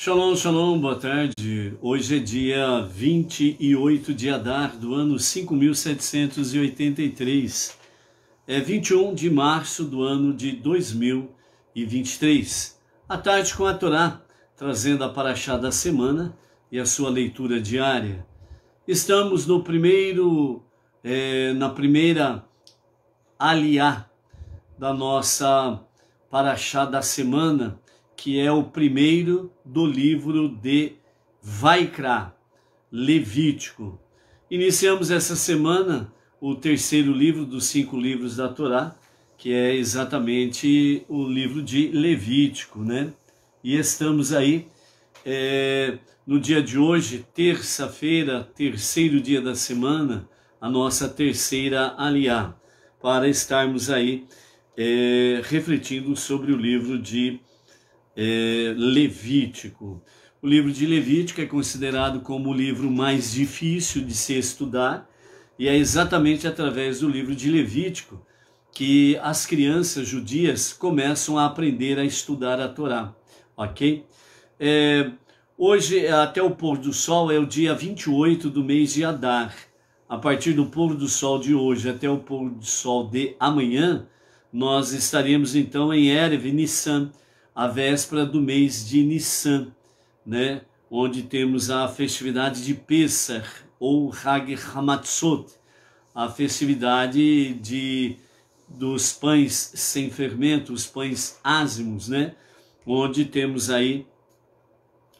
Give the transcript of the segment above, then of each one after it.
Shalom, shalom, boa tarde. Hoje é dia 28 de Adar do ano 5783. É 21 de março do ano de 2023. À tarde com a Torá, trazendo a paraxá da semana e a sua leitura diária. Estamos no na primeira aliá da nossa paraxá da semana, que é o primeiro do livro de Vaikra, Levítico. Iniciamos essa semana o terceiro livro dos 5 livros da Torá, que é exatamente o livro de Levítico, né? E estamos aí no dia de hoje, terça-feira, terceiro dia da semana, a nossa terceira aliá, para estarmos aí refletindo sobre o livro de Levítico. O livro de Levítico é considerado como o livro mais difícil de se estudar, e é exatamente através do livro de Levítico que as crianças judias começam a aprender a estudar a Torá, ok? Hoje, até o pôr do sol, é o dia 28 do mês de Adar. A partir do pôr do sol de hoje até o pôr do sol de amanhã, nós estaremos então em Erev Nissan, a véspera do mês de Nissan, né? Onde temos a festividade de Pesach, ou Hag Hamatzot, a festividade dos pães sem fermento, os pães ázimos, né? Onde temos aí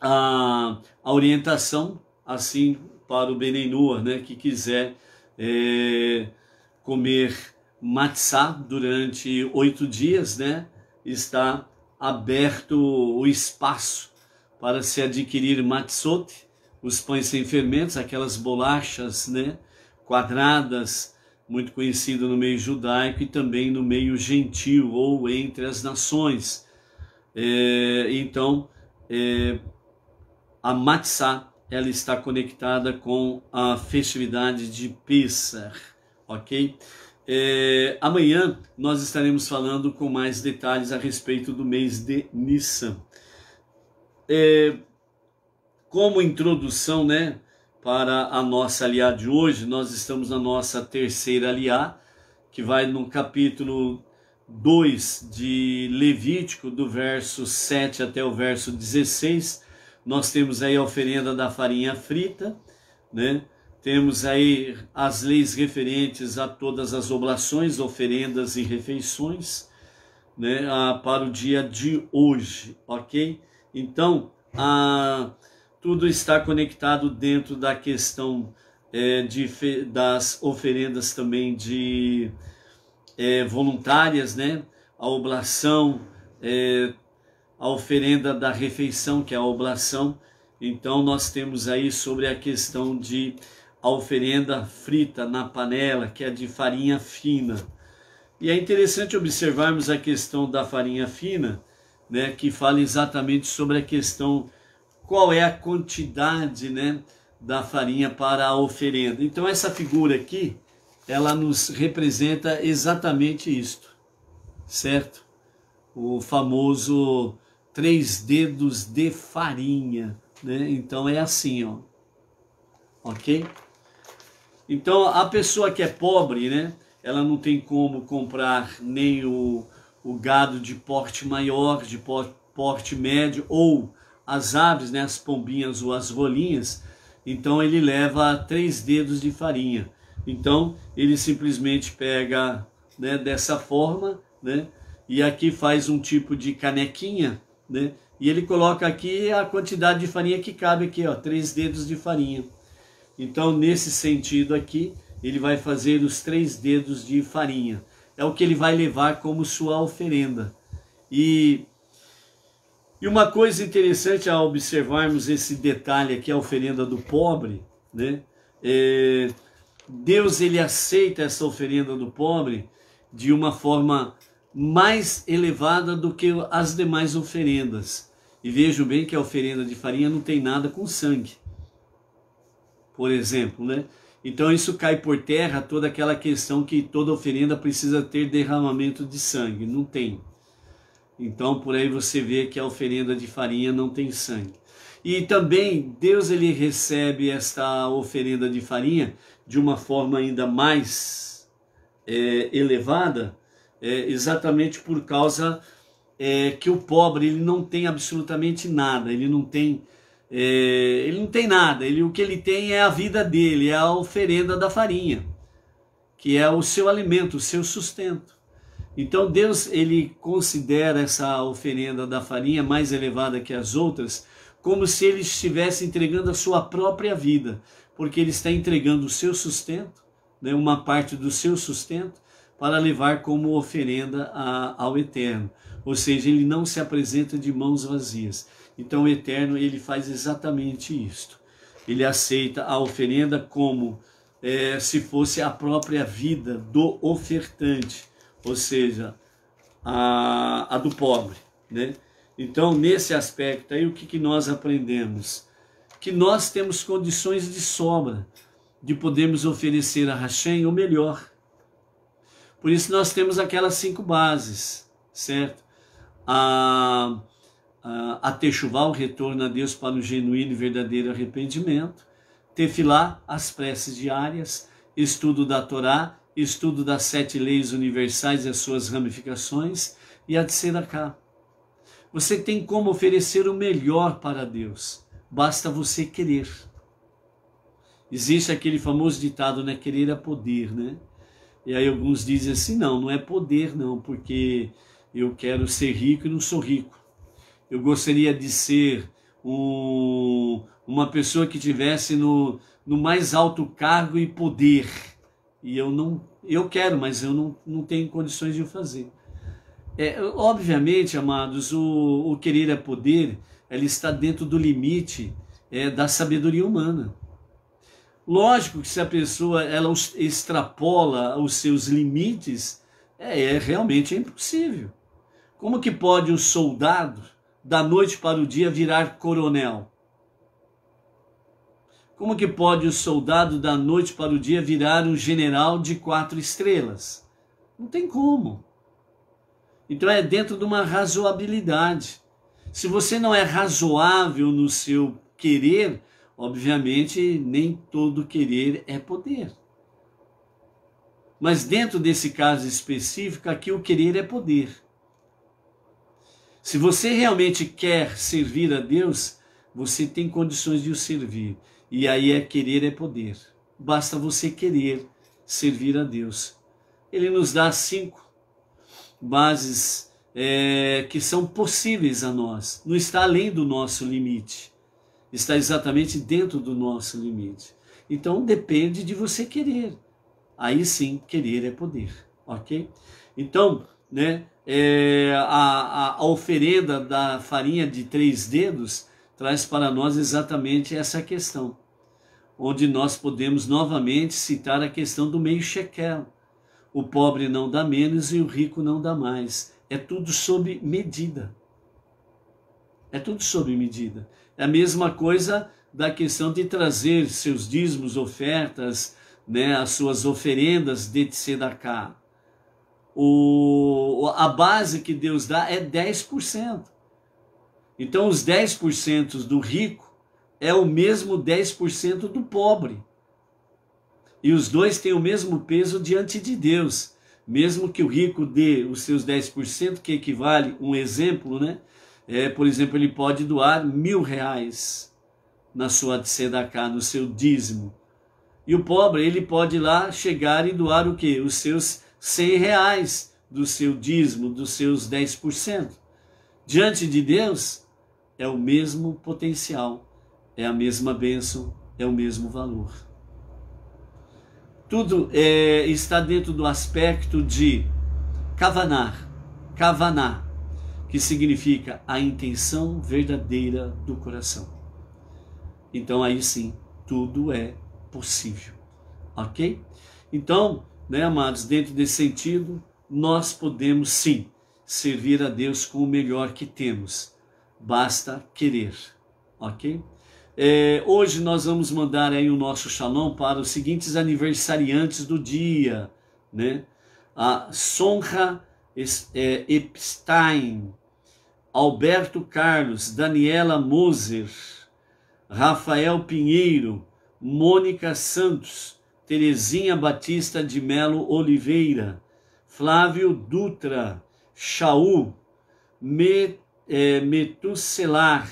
a orientação, assim, para o Benenua, né? Que quiser comer matzá durante 8 dias, né? Está aberto o espaço para se adquirir matzot, os pães sem fermentos, aquelas bolachas, né, quadradas, muito conhecido no meio judaico e também no meio gentil ou entre as nações. Então, a matzá, ela está conectada com a festividade de Pesach, ok? Amanhã nós estaremos falando com mais detalhes a respeito do mês de Nissan. Como introdução, né, para a nossa aliá de hoje, nós estamos na nossa terceira aliá, que vai no capítulo 2 de Levítico, do verso 7 até o verso 16. Nós temos aí a oferenda da farinha frita, né? Temos aí as leis referentes a todas as oblações, oferendas e refeições, né, para o dia de hoje, ok? Então, tudo está conectado dentro da questão das oferendas também voluntárias, né? A oblação, a oferenda da refeição, que é a oblação. Então, nós temos aí sobre a questão de a oferenda frita na panela, que é de farinha fina. E é interessante observarmos a questão da farinha fina, né, que fala exatamente sobre a questão, qual é a quantidade, né, da farinha para a oferenda. Então essa figura aqui, ela nos representa exatamente isto, certo? O famoso 3 dedos de farinha, né? Então é assim, ó, ok? Então, a pessoa que é pobre, né, ela não tem como comprar nem o gado de porte maior, de porte médio, ou as aves, né, as pombinhas ou as rolinhas. Então, ele leva 3 dedos de farinha. Então, ele simplesmente pega, né, dessa forma, né, e aqui faz um tipo de canequinha, né, e ele coloca aqui a quantidade de farinha que cabe aqui, ó, 3 dedos de farinha. Então, nesse sentido aqui, ele vai fazer os 3 dedos de farinha. É o que ele vai levar como sua oferenda. E uma coisa interessante ao observarmos esse detalhe aqui, a oferenda do pobre, né? Deus, ele aceita essa oferenda do pobre de uma forma mais elevada do que as demais oferendas. E vejam bem que a oferenda de farinha não tem nada com sangue, por exemplo, né? Então isso cai por terra toda aquela questão que toda oferenda precisa ter derramamento de sangue. Não tem. Então por aí você vê que a oferenda de farinha não tem sangue. E também Deus ele recebe esta oferenda de farinha de uma forma ainda mais elevada, exatamente por causa que o pobre ele não tem absolutamente nada, ele não tem nada, o que ele tem é a vida dele, é a oferenda da farinha, que é o seu alimento, o seu sustento. Então Deus ele considera essa oferenda da farinha mais elevada que as outras, como se ele estivesse entregando a sua própria vida, porque ele está entregando o seu sustento, né, uma parte do seu sustento, para levar como oferenda ao Eterno. Ou seja, ele não se apresenta de mãos vazias. Então o Eterno ele faz exatamente isto. Ele aceita a oferenda como se fosse a própria vida do ofertante, ou seja, a do pobre, né? Então, nesse aspecto aí, o que nós aprendemos? Que nós temos condições de sobra, de podermos oferecer a Hashem o melhor. Por isso nós temos aquelas 5 bases, certo? A Techuvá, o retorno a Deus para o genuíno e verdadeiro arrependimento. Tefilá, as preces diárias. Estudo da Torá, estudo das 7 leis universais e as suas ramificações. E a Tzedakah. Você tem como oferecer o melhor para Deus. Basta você querer. Existe aquele famoso ditado, né? Querer é poder, né? E aí alguns dizem assim, não é poder não, porque eu quero ser rico e não sou rico. Eu gostaria de ser uma pessoa que tivesse no mais alto cargo e poder. E eu quero, mas eu não tenho condições de o fazer. Obviamente, amados, o querer é poder, ela está dentro do limite da sabedoria humana. Lógico que se a pessoa ela extrapola os seus limites, realmente é impossível. Como que pode um soldado, da noite para o dia, virar coronel? Como que pode o soldado, da noite para o dia, virar um general de 4 estrelas? Não tem como. Então é dentro de uma razoabilidade. Se você não é razoável no seu querer, obviamente nem todo querer é poder. Mas dentro desse caso específico, aqui o querer é poder. Se você realmente quer servir a Deus, você tem condições de o servir. E aí querer é poder. Basta você querer servir a Deus. Ele nos dá 5 bases que são possíveis a nós. Não está além do nosso limite. Está exatamente dentro do nosso limite. Então depende de você querer. Aí sim, querer é poder. Ok? Então, né, a oferenda da farinha de 3 dedos traz para nós exatamente essa questão. Onde nós podemos novamente citar a questão do meio shekel. O pobre não dá menos e o rico não dá mais. É tudo sob medida. É tudo sob medida. É a mesma coisa da questão de trazer seus dízimos, ofertas, né, as suas oferendas de tzedakah. A base que Deus dá é 10%. Então os 10% do rico é o mesmo 10% do pobre. E os dois têm o mesmo peso diante de Deus. Mesmo que o rico dê os seus 10%, que equivale, um exemplo, né? Por exemplo, ele pode doar R$1.000 na sua tzedakah, no seu dízimo. E o pobre, ele pode lá chegar e doar o quê? Os seus R$100 do seu dízimo, dos seus 10%. Diante de Deus, é o mesmo potencial, é a mesma bênção, é o mesmo valor. Tudo está dentro do aspecto de kavaná, que significa a intenção verdadeira do coração. Então aí sim, tudo é possível, ok? Então, né, amados, dentro desse sentido, nós podemos sim servir a Deus com o melhor que temos, basta querer, ok? Hoje nós vamos mandar aí o nosso shalom para os seguintes aniversariantes do dia, né? A Sonja Epstein, Alberto Carlos, Daniela Moser, Rafael Pinheiro, Mônica Santos, Terezinha Batista de Melo Oliveira, Flávio Dutra, Chaú, Metuselar,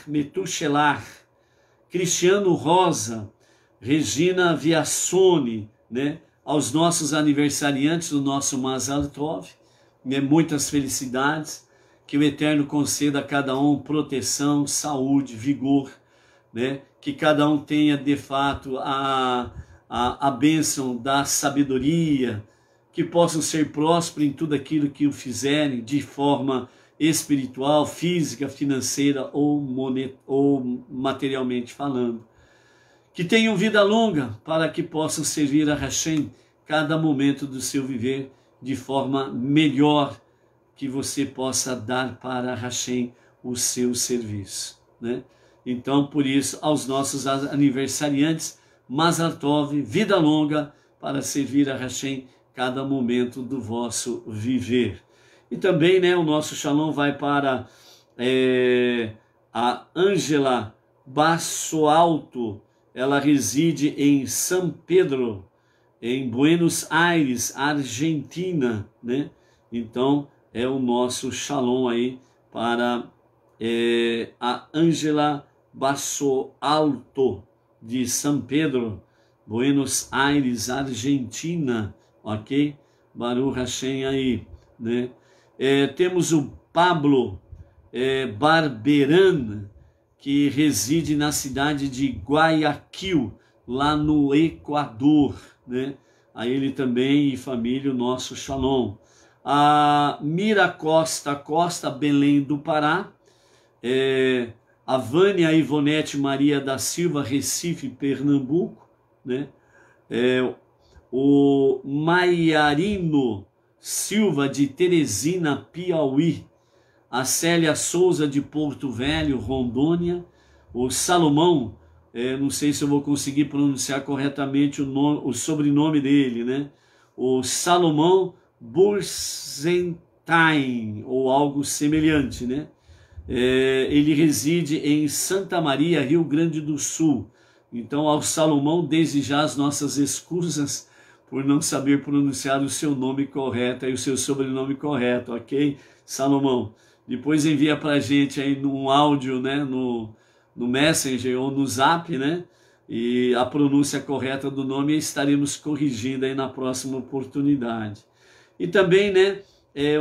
Cristiano Rosa, Regina Viassone, né? Aos nossos aniversariantes do nosso Mazal Tov, né? Muitas felicidades, que o Eterno conceda a cada um proteção, saúde, vigor, né? Que cada um tenha de fato a bênção da sabedoria, que possam ser prósperos em tudo aquilo que o fizerem, de forma espiritual, física, financeira ou materialmente falando. Que tenham vida longa para que possam servir a Hashem cada momento do seu viver de forma melhor, que você possa dar para Hashem o seu serviço, né? Então, por isso, aos nossos aniversariantes, Mazal Tov, vida longa para servir a Hashem cada momento do vosso viver. E também, né, o nosso shalom vai para a Ângela Bassoalto. Ela reside em São Pedro, em Buenos Aires, Argentina, né? Então, é o nosso shalom aí para a Ângela Bassoalto, de São Pedro, Buenos Aires, Argentina, ok? Baruch Hashem aí, né? Temos o Pablo Barberan, que reside na cidade de Guayaquil, lá no Equador, né? A ele também e família, o nosso shalom. A Mira Costa, Belém do Pará, a Vânia Ivonete Maria da Silva, Recife, Pernambuco, né? O Maiarino Silva de Teresina, Piauí, a Célia Souza de Porto Velho, Rondônia, o Salomão, não sei se eu vou conseguir pronunciar corretamente o sobrenome dele, né? O Salomão Burzentain, ou algo semelhante, né? Ele reside em Santa Maria, Rio Grande do Sul. Então, ao Salomão, desde já as nossas escusas por não saber pronunciar o seu nome correto e o seu sobrenome correto, ok? Salomão. Depois envia para a gente aí num áudio, né? No Messenger ou no Zap, né? E a pronúncia correta do nome estaremos corrigindo aí na próxima oportunidade. E também, né?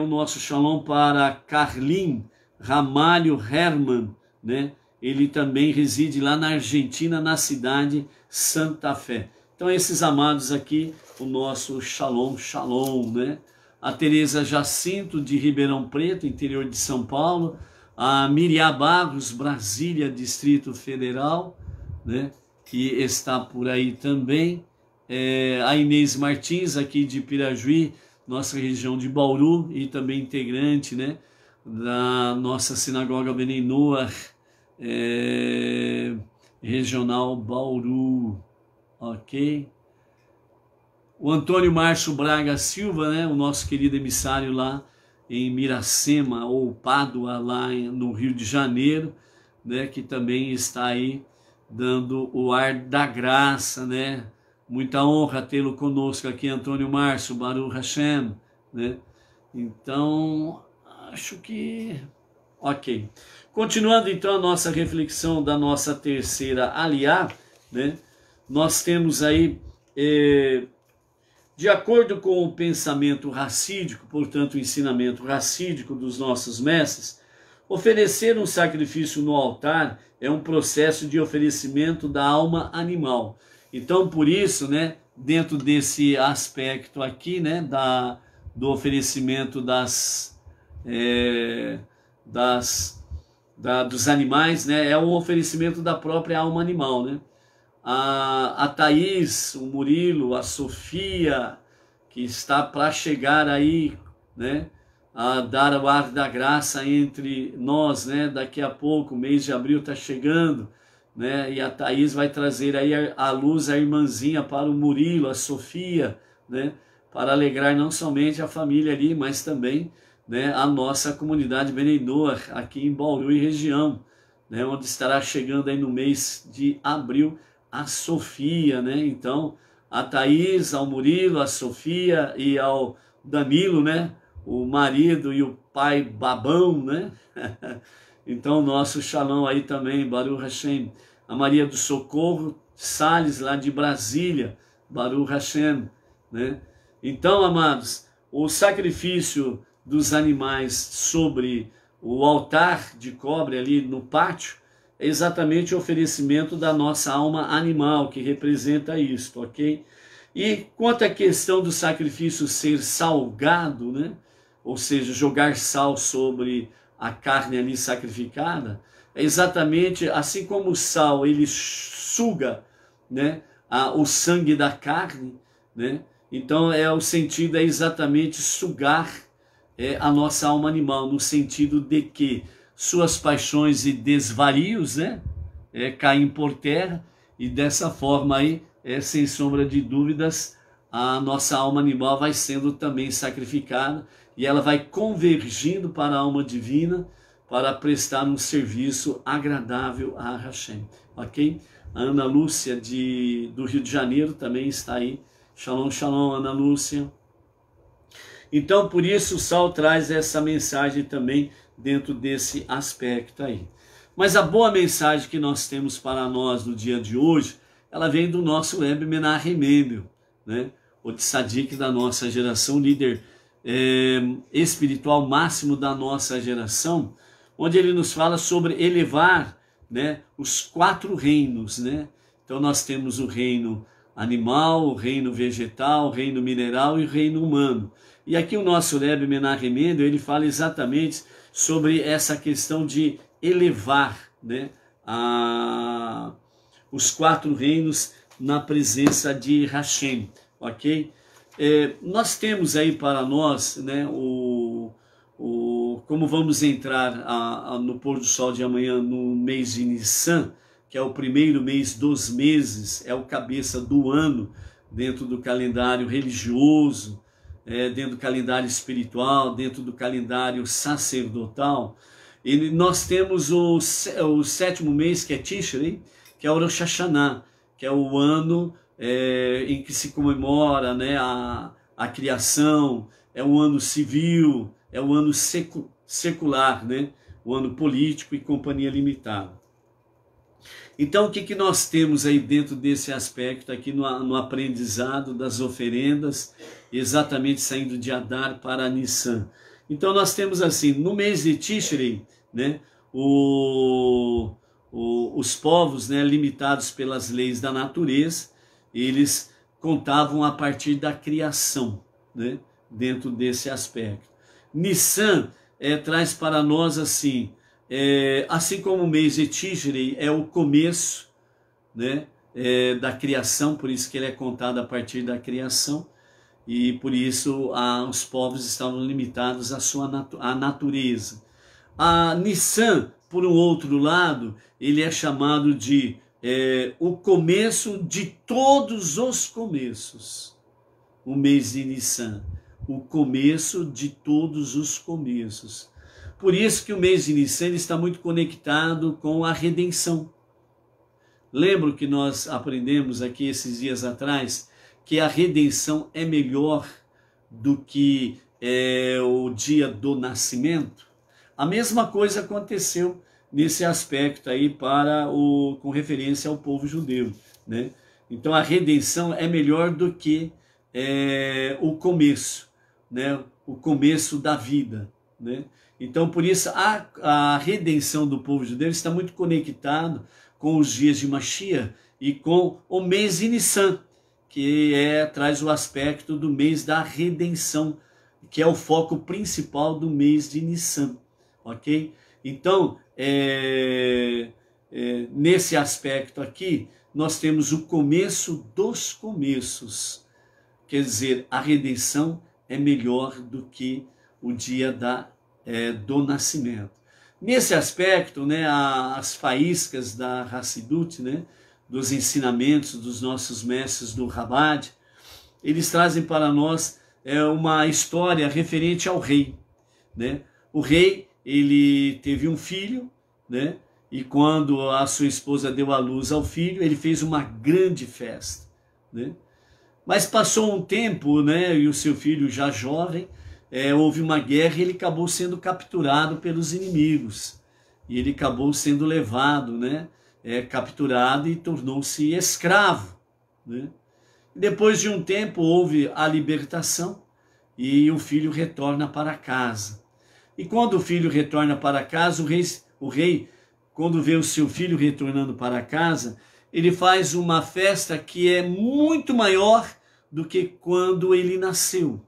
O nosso shalom para Carlin Ramalho Herman, né? Ele também reside lá na Argentina, na cidade Santa Fé. Então, esses amados aqui, o nosso shalom, né? A Tereza Jacinto, de Ribeirão Preto, interior de São Paulo. A Miriam Barros, Brasília, Distrito Federal, né? Que está por aí também. A Inês Martins, aqui de Pirajuí, nossa região de Bauru, e também integrante, né? Da nossa sinagoga Benei Noach, regional Bauru, ok? O Antônio Márcio Braga Silva, né? O nosso querido emissário lá em Miracema ou Pádua, lá no Rio de Janeiro, né? Que também está aí dando o ar da graça, né? Muita honra tê-lo conosco aqui, Antônio Márcio, Baruch Hashem, né? Então, acho que ok. Continuando então a nossa reflexão da nossa terceira aliá, né? Nós temos aí, de acordo com o pensamento racídico, portanto o ensinamento racídico dos nossos mestres, oferecer um sacrifício no altar é um processo de oferecimento da alma animal. Então, por isso, né, dentro desse aspecto aqui, né, do oferecimento dos animais, né, é um oferecimento da própria alma animal, né? A Thaís, o Murilo, a Sofia, que está para chegar aí, né, a dar o ar da graça entre nós, né? Daqui a pouco, o mês de abril está chegando, né? E a Thaís vai trazer aí a luz, a irmãzinha para o Murilo, a Sofia, né? Para alegrar não somente a família ali, mas também né, a nossa comunidade Bnei Noach aqui em Bauru e região, né, onde estará chegando aí no mês de abril a Sofia, né? Então, a Thaís, ao Murilo, a Sofia e ao Danilo, né? O marido e o pai babão, né? Então, nosso shalom aí também, Baruch Hashem. A Maria do Socorro Salles, lá de Brasília, Baruch Hashem, né? Então, amados, o sacrifício dos animais sobre o altar de cobre ali no pátio é exatamente o oferecimento da nossa alma animal, que representa isto, ok? E quanto à questão do sacrifício ser salgado, né? Ou seja, jogar sal sobre a carne ali sacrificada, é exatamente assim como o sal ele suga, né, o sangue da carne, né? Então o sentido é exatamente sugar a nossa alma animal, no sentido de que suas paixões e desvarios, né, caem por terra, e dessa forma aí, sem sombra de dúvidas, a nossa alma animal vai sendo também sacrificada, e ela vai convergindo para a alma divina, para prestar um serviço agradável a Hashem, ok? A Ana Lúcia do Rio de Janeiro também está aí. Shalom, shalom, Ana Lúcia. Então, por isso, o sal traz essa mensagem também dentro desse aspecto aí. Mas a boa mensagem que nós temos para nós no dia de hoje, ela vem do nosso Rebbe Menahem Mendel, né? O tzadik da nossa geração, líder espiritual máximo da nossa geração, onde ele nos fala sobre elevar, né, os 4 reinos, né? Então nós temos o reino animal, o reino vegetal, o reino mineral e o reino humano. E aqui o nosso Rebbe Menahem Mendel, ele fala exatamente sobre essa questão de elevar, né, os 4 reinos na presença de Hashem, ok? Nós temos aí para nós, né, como vamos entrar no pôr do sol de amanhã no mês de Nissan, que é o primeiro mês dos meses, é o cabeça do ano dentro do calendário religioso, dentro do calendário espiritual, dentro do calendário sacerdotal. E nós temos o 7º mês, que é Tishrei, que é o Rosh Hashanah, que é o ano em que se comemora, né, a criação, é o ano civil, é o ano secular, né, o ano político e companhia limitada. Então, o que nós temos aí dentro desse aspecto, aqui no aprendizado das oferendas, exatamente saindo de Adar para Nissan? Então, nós temos assim, no mês de Tishrei, né, os povos, né, limitados pelas leis da natureza, eles contavam a partir da criação, né, dentro desse aspecto. Nissan traz para nós assim, assim como o mês de Tishrei é o começo, né, da criação, por isso que ele é contado a partir da criação, e por isso os povos estavam limitados à natureza. A Nissan, por um outro lado, ele é chamado de o começo de todos os começos. O mês de Nissan, o começo de todos os começos. Por isso que o mês de Nissan está muito conectado com a redenção. Lembro que nós aprendemos aqui esses dias atrás que a redenção é melhor do que o dia do nascimento. A mesma coisa aconteceu nesse aspecto aí com referência ao povo judeu, né? Então a redenção é melhor do que o começo, né? O começo da vida, né? Então por isso a redenção do povo judeu está muito conectado com os dias de Mashiach e com o mês de Nissan, que traz o aspecto do mês da redenção, que é o foco principal do mês de Nissan, ok? Então, nesse aspecto aqui, nós temos o começo dos começos, quer dizer, a redenção é melhor do que o dia do nascimento. Nesse aspecto, né, as faíscas da Hassidut, né, dos ensinamentos dos nossos mestres do Chabad, eles trazem para nós uma história referente ao rei. né? O rei, ele teve um filho, né? E quando a sua esposa deu à luz ao filho, ele fez uma grande festa, né? Mas passou um tempo, né? E o seu filho já jovem, houve uma guerra e ele acabou sendo capturado pelos inimigos. E ele acabou sendo levado, né? Capturado e tornou-se escravo, né? Depois de um tempo houve a libertação e o filho retorna para casa. E quando o filho retorna para casa, o rei, quando vê o seu filho retornando para casa, ele faz uma festa que é muito maior do que quando ele nasceu,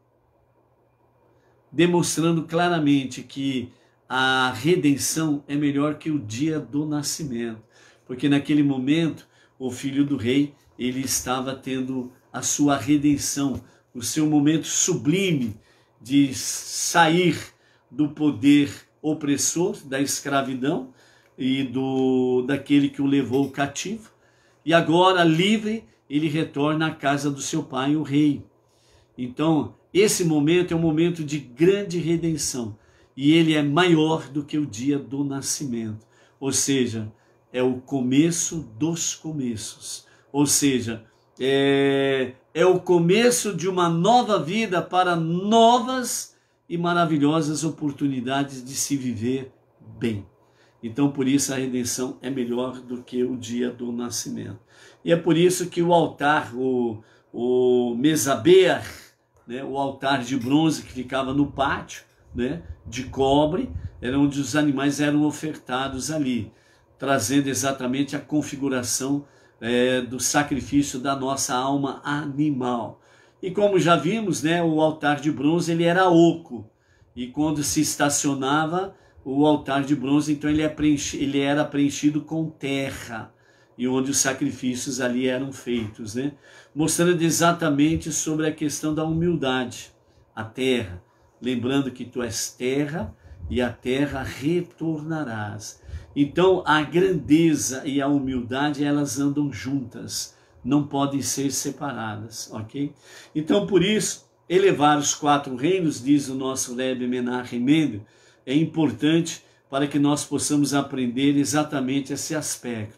demonstrando claramente que a redenção é melhor que o dia do nascimento, porque naquele momento o filho do rei, ele estava tendo a sua redenção, o seu momento sublime de sair do poder opressor, da escravidão e daquele que o levou cativo. E agora, livre, ele retorna à casa do seu pai, o rei. Então, esse momento é um momento de grande redenção. E ele é maior do que o dia do nascimento. Ou seja, é o começo dos começos. Ou seja, é o começo de uma nova vida para novas e maravilhosas oportunidades de se viver bem. Então, por isso, a redenção é melhor do que o dia do nascimento. E é por isso que o altar, o mesaber, né, o altar de bronze que ficava no pátio, né, de cobre, era onde os animais eram ofertados ali, trazendo exatamente a configuração do sacrifício da nossa alma animal. E como já vimos, né, o altar de bronze ele era oco, e quando se estacionava o altar de bronze, então ele era preenchido com terra, e onde os sacrifícios ali eram feitos, né? Mostrando exatamente sobre a questão da humildade, a terra, lembrando que tu és terra e a terra retornarás. Então a grandeza e a humildade, elas andam juntas, não podem ser separadas, ok? Então por isso, elevar os 4 reinos, diz o nosso Rebbe Menachem Mendel, é importante para que nós possamos aprender exatamente esse aspecto,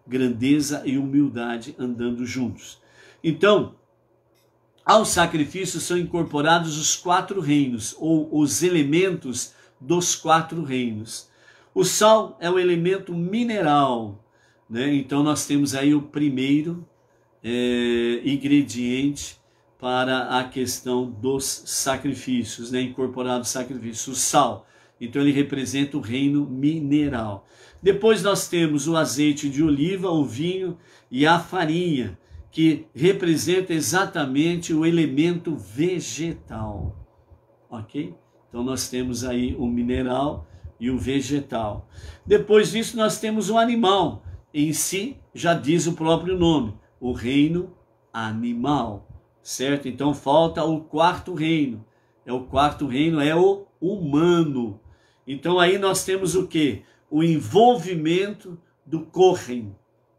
grandeza e humildade andando juntos. Então, ao sacrifício são incorporados os 4 reinos, ou os elementos dos 4 reinos. O sal é o elemento mineral, né? Então nós temos aí o primeiro ingrediente para a questão dos sacrifícios, né? Incorporado sacrifício, o sal. Então ele representa o reino mineral. Depois nós temos o azeite de oliva, o vinho e a farinha, que representa exatamente o elemento vegetal, ok? Então nós temos aí o mineral e o vegetal. Depois disso nós temos o animal, em si já diz o próprio nome, o reino animal, certo? Então falta o 4º reino, o 4º reino é o humano. Então aí nós temos o quê? O envolvimento do Kohen,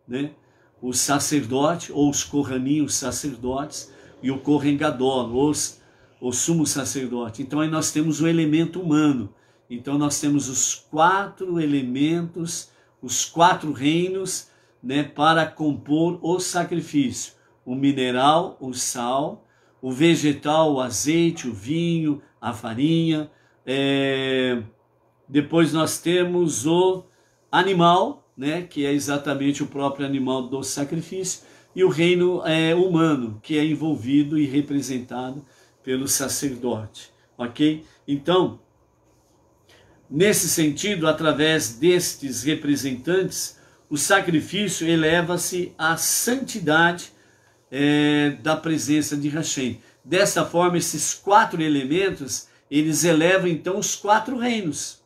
né? O sacerdote, ou os Kohanim, sacerdotes, e o Kohen Gadol, o sumo sacerdote. Então aí nós temos o elemento humano. Então nós temos os 4 elementos, os 4 reinos, né, para compor o sacrifício. O mineral, o sal, o vegetal, o azeite, o vinho, a farinha. Depois nós temos o animal, né, que é exatamente o próprio animal do sacrifício, e o reino humano, que é envolvido e representado pelo sacerdote, ok? Então, nesse sentido, através destes representantes, o sacrifício eleva-se à santidade da presença de Hashem. Dessa forma, esses 4 elementos, eles elevam então os 4 reinos.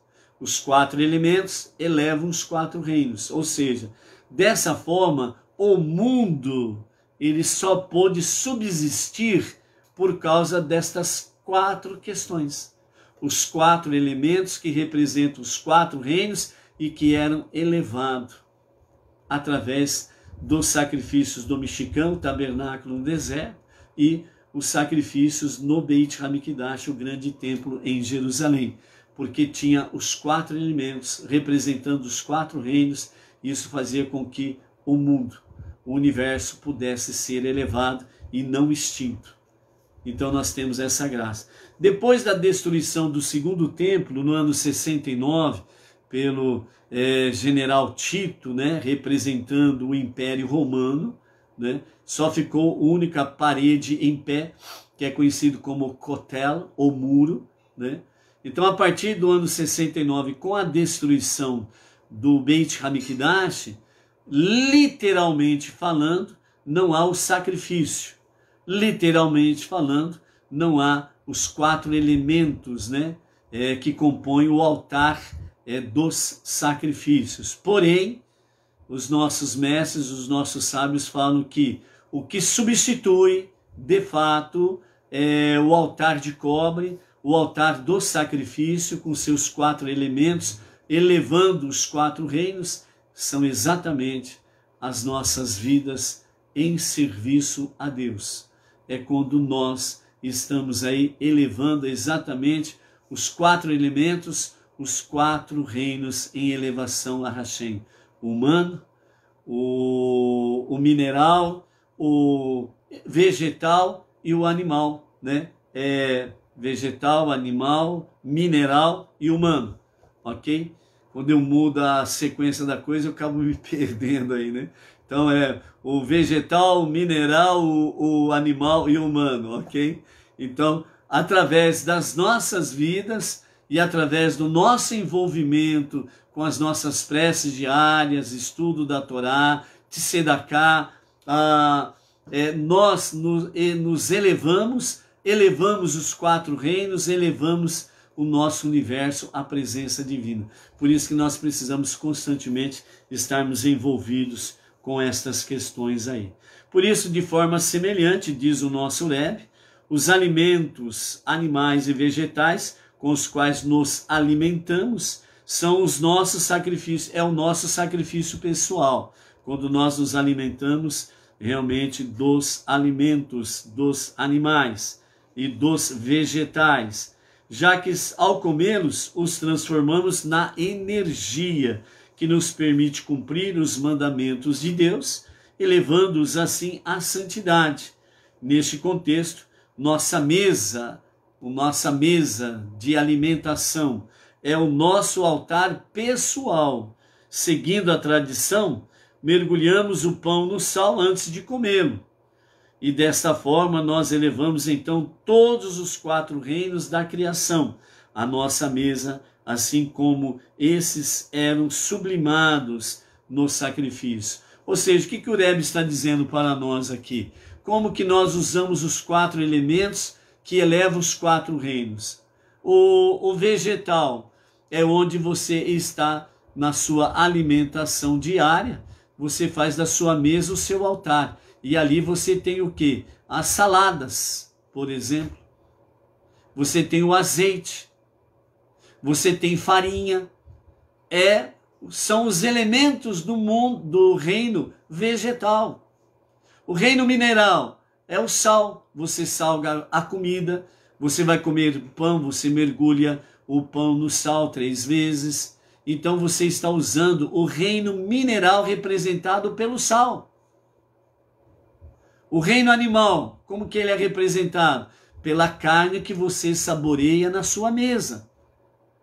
Os 4 elementos elevam os 4 reinos. Ou seja, dessa forma, o mundo ele só pôde subsistir por causa destas 4 questões. Os 4 elementos que representam os 4 reinos e que eram elevados através dos sacrifícios do Mishkan, o tabernáculo no deserto, e os sacrifícios no Beit HaMikdash, o grande templo em Jerusalém. porque tinha os 4 elementos representando os 4 reinos. Isso fazia com que o mundo, o universo, pudesse ser elevado e não extinto. Então nós temos essa graça. Depois da destruição do segundo templo, no ano 69, pelo general Tito, né, representando o Império Romano, né, só ficou a única parede em pé, que é conhecido como Kotel, ou muro, né? Então, a partir do ano 69, com a destruição do Beit HaMikdash, literalmente falando, não há o sacrifício. Literalmente falando, não há os 4 elementos, né, que compõem o altar dos sacrifícios. Porém, os nossos mestres, os nossos sábios falam que o que substitui, de fato, é o altar de cobre, o altar do sacrifício, com seus 4 elementos, elevando os 4 reinos, são exatamente as nossas vidas em serviço a Deus. É quando nós estamos aí elevando exatamente os 4 elementos, os 4 reinos em elevação a Hashem. O humano, o mineral, o vegetal e o animal, né? Vegetal, animal, mineral e humano, ok? Quando eu mudo a sequência da coisa, eu acabo me perdendo aí, né? Então o vegetal, o mineral, o animal e o humano, ok? Então, através das nossas vidas e através do nosso envolvimento com as nossas preces diárias, estudo da Torá, Tzedakah, nós nos elevamos os 4 reinos, elevamos o nosso universo à presença divina. Por isso que nós precisamos constantemente estarmos envolvidos com estas questões aí. Por isso, de forma semelhante, diz o nosso Rebbe, os alimentos animais e vegetais com os quais nos alimentamos são os nossos sacrifícios, é o nosso sacrifício pessoal, quando nós nos alimentamos realmente dos alimentos dos animais e dos vegetais, já que ao comê-los os transformamos na energia que nos permite cumprir os mandamentos de Deus, elevando-os assim à santidade. Neste contexto, nossa mesa de alimentação é o nosso altar pessoal. Seguindo a tradição, mergulhamos o pão no sal antes de comê-lo. E desta forma nós elevamos então todos os 4 reinos da criação à nossa mesa, assim como esses eram sublimados no sacrifício. Ou seja, o que o Rebbe está dizendo para nós aqui? Como que nós usamos os 4 elementos que elevam os 4 reinos? O vegetal é onde você está na sua alimentação diária, você faz da sua mesa o seu altar. E ali você tem o quê? As saladas, por exemplo. Você tem o azeite. Você tem farinha. São os elementos do mundo, do reino vegetal. O reino mineral é o sal. Você salga a comida. Você vai comer pão, você mergulha o pão no sal 3 vezes. Então você está usando o reino mineral representado pelo sal. O reino animal, como que ele é representado? Pela carne que você saboreia na sua mesa.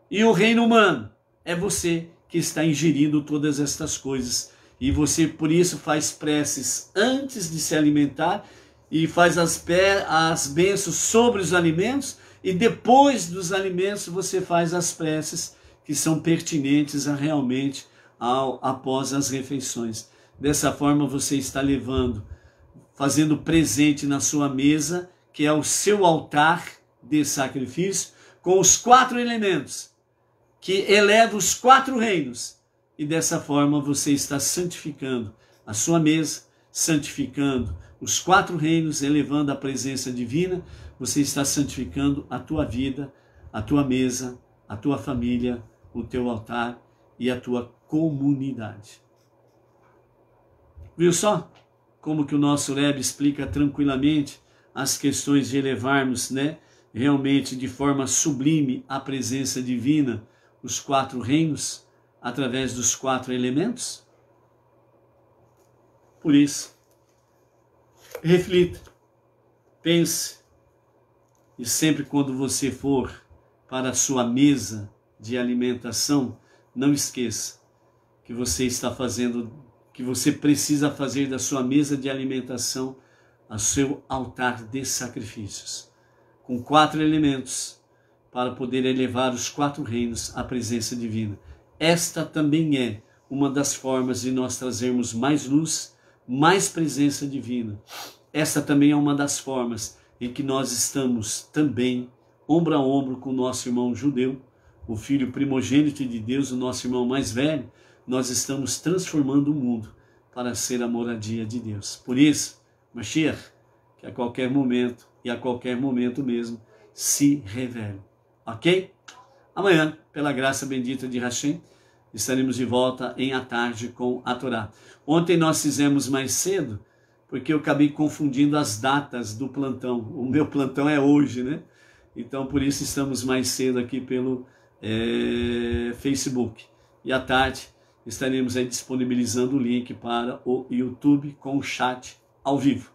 E o reino humano é você que está ingerindo todas estas coisas. E você, por isso, faz preces antes de se alimentar e faz as bênçãos sobre os alimentos. E depois dos alimentos você faz as preces que são pertinentes realmente após as refeições. Dessa forma você está fazendo presente na sua mesa, que é o seu altar de sacrifício, com os 4 elementos, que eleva os 4 reinos. E dessa forma você está santificando a sua mesa, santificando os 4 reinos, elevando a presença divina. Você está santificando a tua vida, a tua mesa, a tua família, o teu altar e a tua comunidade. Viu só como que o nosso Rebbe explica tranquilamente as questões de elevarmos, né, realmente de forma sublime a presença divina, os 4 reinos, através dos 4 elementos? Por isso, reflita, pense, e sempre quando você for para a sua mesa de alimentação, não esqueça que você está fazendo, que você precisa fazer da sua mesa de alimentação o seu altar de sacrifícios, com 4 elementos, para poder elevar os 4 reinos à presença divina. Esta também é uma das formas de nós trazermos mais luz, mais presença divina. Esta também é uma das formas em que nós estamos também ombro a ombro com o nosso irmão judeu, o filho primogênito de Deus, o nosso irmão mais velho. Nós estamos transformando o mundo para ser a moradia de Deus. Por isso, Mashiach, que a qualquer momento, e a qualquer momento mesmo, se revele. Ok? Amanhã, pela graça bendita de Hashem, estaremos de volta em à tarde com a Torá. Ontem nós fizemos mais cedo, porque eu acabei confundindo as datas do plantão. O meu plantão é hoje, né? Então, por isso estamos mais cedo aqui pelo Facebook. E à tarde estaremos aí disponibilizando o link para o YouTube com o chat ao vivo.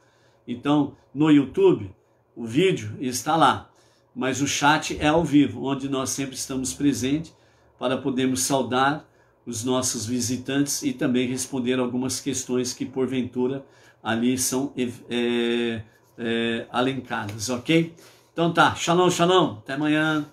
Então, no YouTube, o vídeo está lá, mas o chat é ao vivo, onde nós sempre estamos presentes para podermos saudar os nossos visitantes e também responder algumas questões que, porventura, ali são alencadas, ok? Então tá, shalom, shalom, até amanhã.